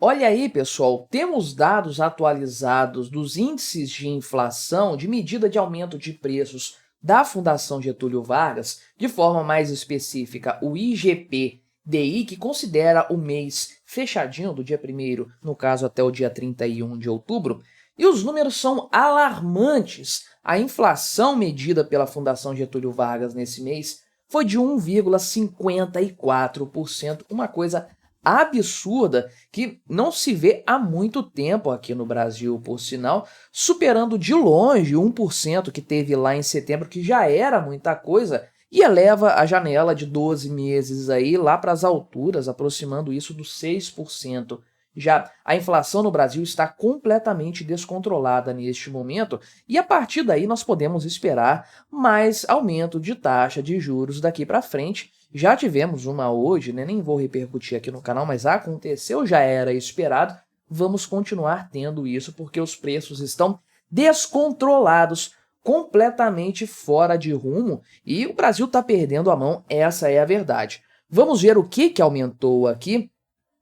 Olha aí, pessoal, temos dados atualizados dos índices de inflação de medida de aumento de preços da Fundação Getúlio Vargas, de forma mais específica, o IGP-DI, que considera o mês fechadinho do dia 1º, no caso até o dia 31 de outubro, e os números são alarmantes. A inflação medida pela Fundação Getúlio Vargas nesse mês foi de 1,54%, uma coisa absurda que não se vê há muito tempo aqui no Brasil, por sinal, superando de longe 1% que teve lá em setembro, que já era muita coisa, e eleva a janela de 12 meses aí lá para as alturas, aproximando isso dos 6%. Já a inflação no Brasil está completamente descontrolada neste momento e a partir daí nós podemos esperar mais aumento de taxa de juros daqui para frente. Já tivemos uma hoje, né? Nem vou repercutir aqui no canal, mas aconteceu, já era esperado. Vamos continuar tendo isso porque os preços estão descontrolados, completamente fora de rumo e o Brasil está perdendo a mão, essa é a verdade. Vamos ver o que aumentou aqui.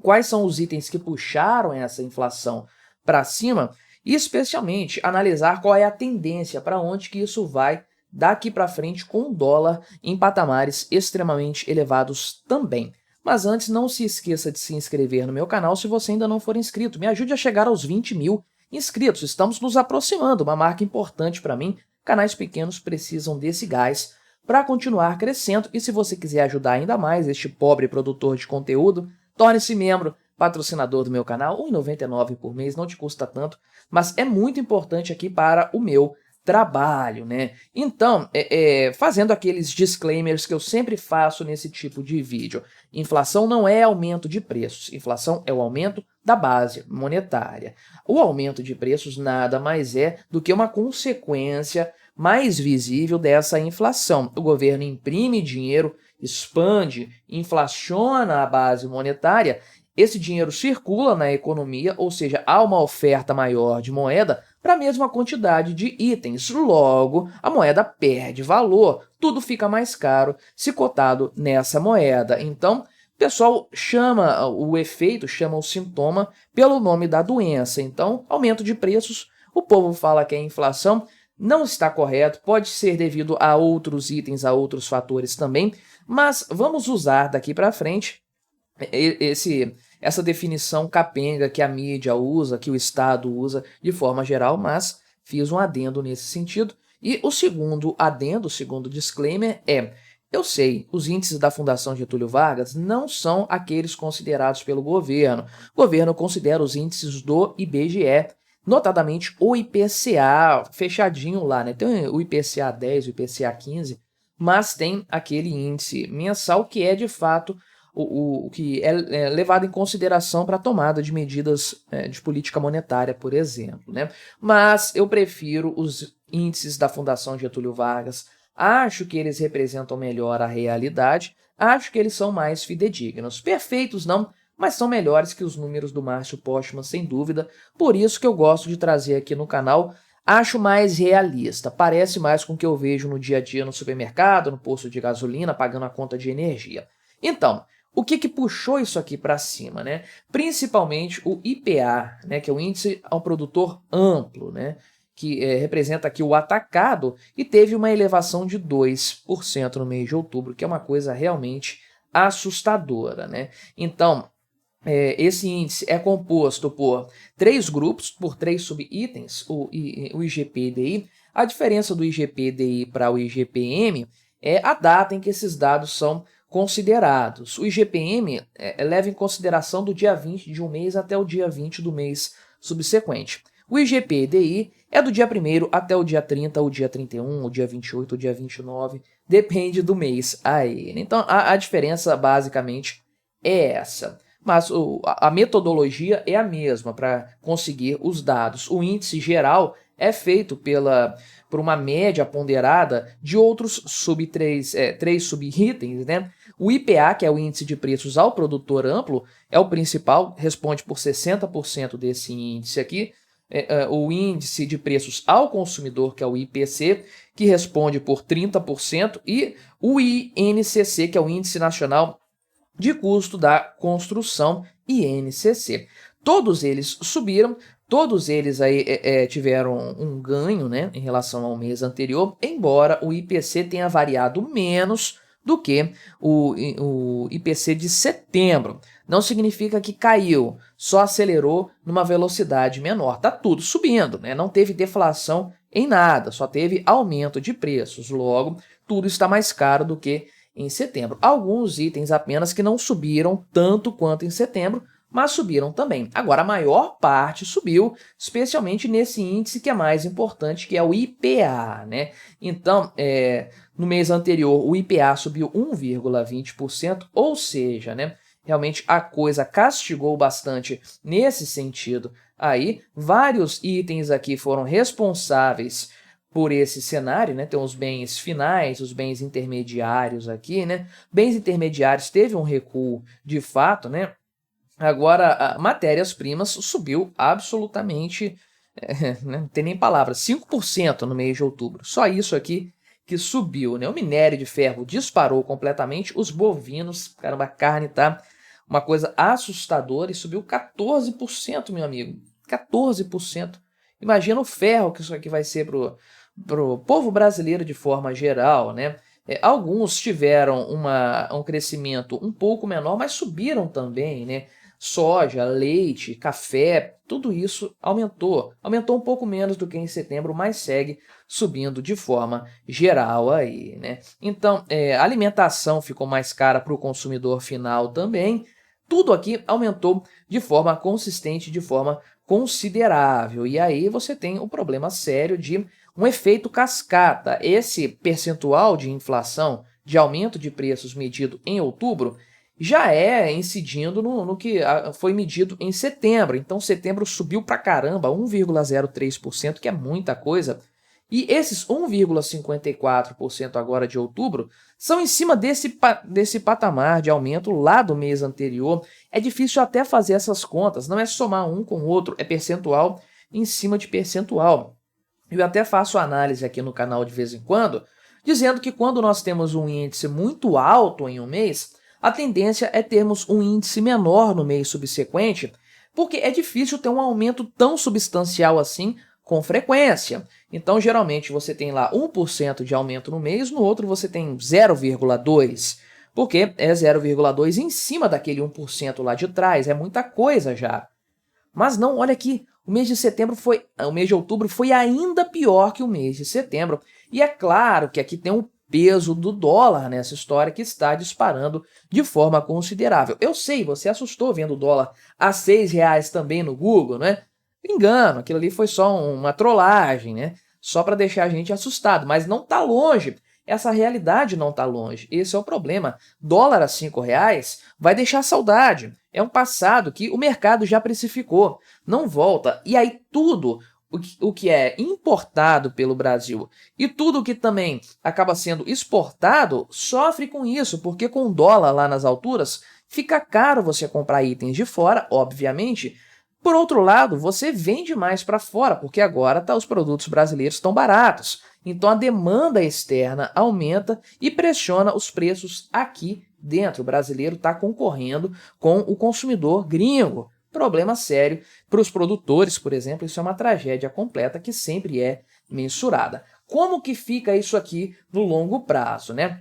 Quais são os itens que puxaram essa inflação para cima e, especialmente, analisar qual é a tendência, para onde que isso vai daqui para frente com o dólar em patamares extremamente elevados também. Mas antes, não se esqueça de se inscrever no meu canal se você ainda não for inscrito. Me ajude a chegar aos 20 mil inscritos. Estamos nos aproximando, uma marca importante para mim. Canais pequenos precisam desse gás para continuar crescendo e se você quiser ajudar ainda mais este pobre produtor de conteúdo, torne-se membro, patrocinador do meu canal, R$ 1,99 por mês, não te custa tanto, mas é muito importante aqui para o meu trabalho, né? Então, fazendo aqueles disclaimers que eu sempre faço nesse tipo de vídeo, inflação não é aumento de preços, inflação é o aumento da base monetária. O aumento de preços nada mais é do que uma consequência mais visível dessa inflação. O governo imprime dinheiro, expande, inflaciona a base monetária, esse dinheiro circula na economia, ou seja, há uma oferta maior de moeda para a mesma quantidade de itens. Logo, a moeda perde valor, tudo fica mais caro se cotado nessa moeda. Então, o pessoal chama o efeito, chama o sintoma pelo nome da doença. Então, aumento de preços, o povo fala que é inflação, não está correto, pode ser devido a outros itens, a outros fatores também, mas vamos usar daqui para frente essa definição capenga que a mídia usa, que o Estado usa de forma geral, mas fiz um adendo nesse sentido. E o segundo adendo, o segundo disclaimer é: eu sei, os índices da Fundação Getúlio Vargas não são aqueles considerados pelo governo. O governo considera os índices do IBGE, notadamente o IPCA, fechadinho lá, né? Tem o IPCA 10, o IPCA 15, mas tem aquele índice mensal que é, de fato, o que é levado em consideração para a tomada de medidas de política monetária, por exemplo, né? Mas eu prefiro os índices da Fundação Getúlio Vargas, acho que eles representam melhor a realidade, acho que eles são mais fidedignos. Perfeitos não, mas são melhores que os números do Márcio Postman, sem dúvida, por isso que eu gosto de trazer aqui no canal. Acho mais realista, parece mais com o que eu vejo no dia a dia no supermercado, no posto de gasolina, pagando a conta de energia. Então, o que puxou isso aqui para cima, né? Principalmente o IPA, né, que é o índice ao produtor amplo, né, que representa aqui o atacado e teve uma elevação de 2% no mês de outubro, que é uma coisa realmente assustadora, né? Então, esse índice é composto por 3 grupos, por 3 subitens, o IGP-DI. A diferença do IGP-DI para o IGPM é a data em que esses dados são considerados. O IGPM leva em consideração do dia 20 de um mês até o dia 20 do mês subsequente. O IGP-DI é do dia 1º até o dia 30, o dia 31, o dia 28, o dia 29, depende do mês aí. Então, a diferença basicamente é essa. Mas a metodologia é a mesma para conseguir os dados. O índice geral é feito por uma média ponderada de outros três subitens, né? O IPA, que é o índice de preços ao produtor amplo, é o principal, responde por 60% desse índice aqui. O índice de preços ao consumidor, que é o IPC, que responde por 30%, e o INCC, que é o Índice Nacional de Custo da Construção, INCC. todos eles subiram, todos eles aí tiveram um ganho, né, em relação ao mês anterior, embora o IPC tenha variado menos do que o IPC de setembro. Não significa que caiu, só acelerou numa velocidade menor. Tá tudo subindo, né? Não teve deflação em nada, só teve aumento de preços. Logo, tudo está mais caro do que em setembro. Alguns itens apenas que não subiram tanto quanto em setembro, mas subiram também. Agora, a maior parte subiu, especialmente nesse índice que é mais importante, que é o IPA, né? Então, no mês anterior, o IPA subiu 1,20%, ou seja, né, realmente a coisa castigou bastante nesse sentido. Aí, vários itens aqui foram responsáveis por esse cenário, né? Tem os bens finais, os bens intermediários aqui, né? Bens intermediários teve um recuo de fato, né? Agora, matérias-primas subiu absolutamente, né, não tem nem palavras, 5% no mês de outubro. Só isso aqui que subiu, né? O minério de ferro disparou completamente, os bovinos, caramba, a carne tá uma coisa assustadora e subiu 14%, meu amigo. 14%. Imagina o ferro que isso aqui vai ser pro povo brasileiro de forma geral, né? Alguns tiveram um crescimento um pouco menor, mas subiram também, né? Soja, leite, café, tudo isso aumentou. Aumentou um pouco menos do que em setembro, mas segue subindo de forma geral aí, né? Então, a alimentação ficou mais cara para o consumidor final também. Tudo aqui aumentou de forma consistente, de forma considerável. E aí você tem o problema sério de um efeito cascata. Esse percentual de inflação, de aumento de preços medido em outubro, já incidindo no que foi medido em setembro. Então, setembro subiu pra caramba, 1,03%, que é muita coisa. E esses 1,54% agora de outubro são em cima desse patamar de aumento lá do mês anterior. É difícil até fazer essas contas, não é somar um com o outro, é percentual em cima de percentual. Eu até faço análise aqui no canal de vez em quando, dizendo que quando nós temos um índice muito alto em um mês, a tendência é termos um índice menor no mês subsequente, porque é difícil ter um aumento tão substancial assim com frequência. Então, geralmente, você tem lá 1% de aumento no mês, no outro você tem 0,2%, porque é 0,2% em cima daquele 1% lá de trás, é muita coisa já. Mas não, olha aqui, o mês de outubro foi ainda pior que o mês de setembro. E é claro que aqui tem um peso do dólar nessa história que está disparando de forma considerável. Eu sei, você assustou vendo o dólar a R$6 também no Google, né? Engano, aquilo ali foi só uma trollagem, né? Só para deixar a gente assustado, mas não está longe. Essa realidade não está longe. Esse é o problema. Dólar a R$5 vai deixar saudade. É um passado que o mercado já precificou. Não volta. E aí tudo o que é importado pelo Brasil e tudo que também acaba sendo exportado sofre com isso, porque com o dólar lá nas alturas fica caro você comprar itens de fora, obviamente. Por outro lado, você vende mais para fora, porque agora os produtos brasileiros estão baratos. Então a demanda externa aumenta e pressiona os preços aqui dentro. O brasileiro está concorrendo com o consumidor gringo. Problema sério para os produtores, por exemplo, isso é uma tragédia completa que sempre é mensurada. Como que fica isso aqui no longo prazo, né?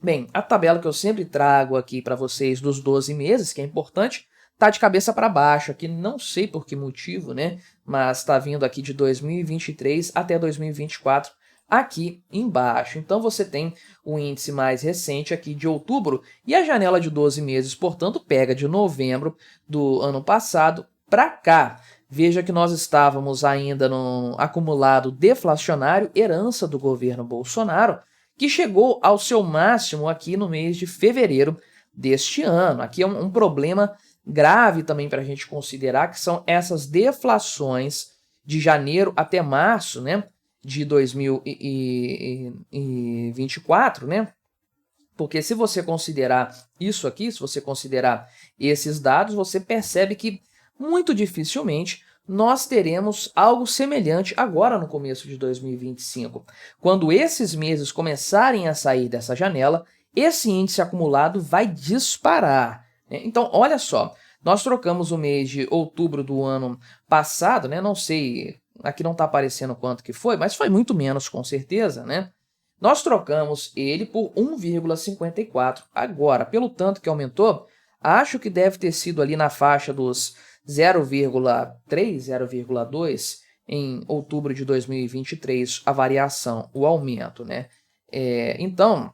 Bem, a tabela que eu sempre trago aqui para vocês dos 12 meses, que é importante, tá de cabeça para baixo aqui, não sei por que motivo, né? Mas está vindo aqui de 2023 até 2024 aqui embaixo. Então você tem o índice mais recente aqui de outubro e a janela de 12 meses, portanto, pega de novembro do ano passado para cá. Veja que nós estávamos ainda no acumulado deflacionário, herança do governo Bolsonaro, que chegou ao seu máximo aqui no mês de fevereiro deste ano. Aqui é um problema grave também para a gente considerar, que são essas deflações de janeiro até março, né, de 2024, né? Porque se você considerar isso aqui, se você considerar esses dados, você percebe que muito dificilmente nós teremos algo semelhante agora no começo de 2025. Quando esses meses começarem a sair dessa janela, esse índice acumulado vai disparar. Então, olha só, Nós trocamos o mês de outubro do ano passado, né? Não sei, aqui não está aparecendo quanto que foi, mas foi muito menos com certeza, né? Nós trocamos ele por 1,54. Agora, pelo tanto que aumentou, acho que deve ter sido ali na faixa dos 0,3, 0,2 em outubro de 2023 a variação, o aumento, né? Então,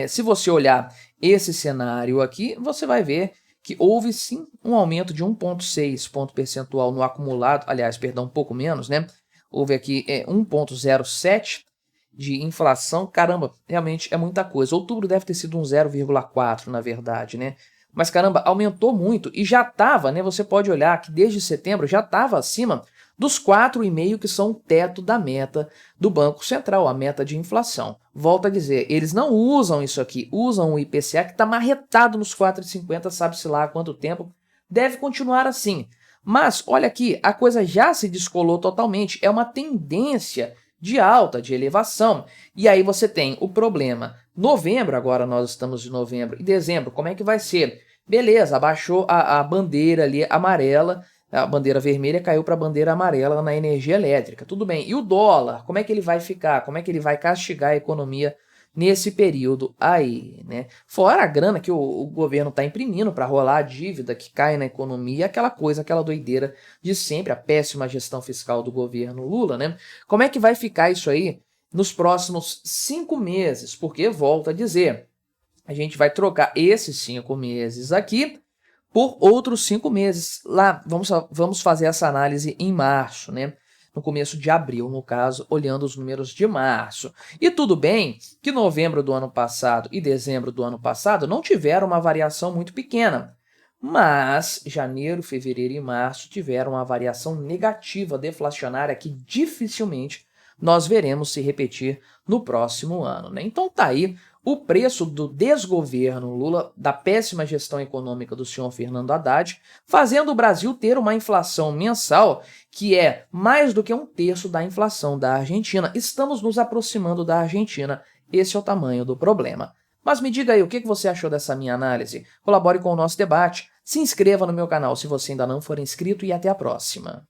se você olhar esse cenário aqui, você vai ver que houve sim um aumento de 1,6 ponto percentual no acumulado, aliás, perdão, um pouco menos, né? Houve aqui 1,07 de inflação. Caramba, realmente é muita coisa. Outubro deve ter sido um 0,4, na verdade, né? Mas caramba, aumentou muito e já estava, né? Você pode olhar que desde setembro já estava acima dos 4,5 que são o teto da meta do Banco Central, a meta de inflação. Volto a dizer, eles não usam isso aqui, usam o IPCA que está marretado nos 4,50, sabe-se lá há quanto tempo, deve continuar assim. Mas, olha aqui, a coisa já se descolou totalmente, é uma tendência de alta, de elevação. E aí você tem o problema. Novembro, agora nós estamos em novembro, e dezembro, como é que vai ser? Beleza, abaixou a bandeira ali amarela, a bandeira vermelha caiu para a bandeira amarela na energia elétrica. Tudo bem. E o dólar, como é que ele vai ficar? Como é que ele vai castigar a economia nesse período aí, né? Fora a grana que o governo está imprimindo para rolar a dívida que cai na economia, aquela coisa, aquela doideira de sempre, a péssima gestão fiscal do governo Lula, né? Como é que vai ficar isso aí nos próximos 5 meses? Porque, volto a dizer, a gente vai trocar esses 5 meses aqui por outros 5 meses. Lá, vamos fazer essa análise em março, né? No começo de abril, no caso, olhando os números de março. E tudo bem que novembro do ano passado e dezembro do ano passado não tiveram uma variação muito pequena, mas janeiro, fevereiro e março tiveram uma variação negativa deflacionária que dificilmente nós veremos se repetir no próximo ano, né? Então tá aí o preço do desgoverno Lula, da péssima gestão econômica do senhor Fernando Haddad, fazendo o Brasil ter uma inflação mensal que é mais do que 1/3 da inflação da Argentina. Estamos nos aproximando da Argentina. Esse é o tamanho do problema. Mas me diga aí, o que você achou dessa minha análise? Colabore com o nosso debate, se inscreva no meu canal se você ainda não for inscrito e até a próxima.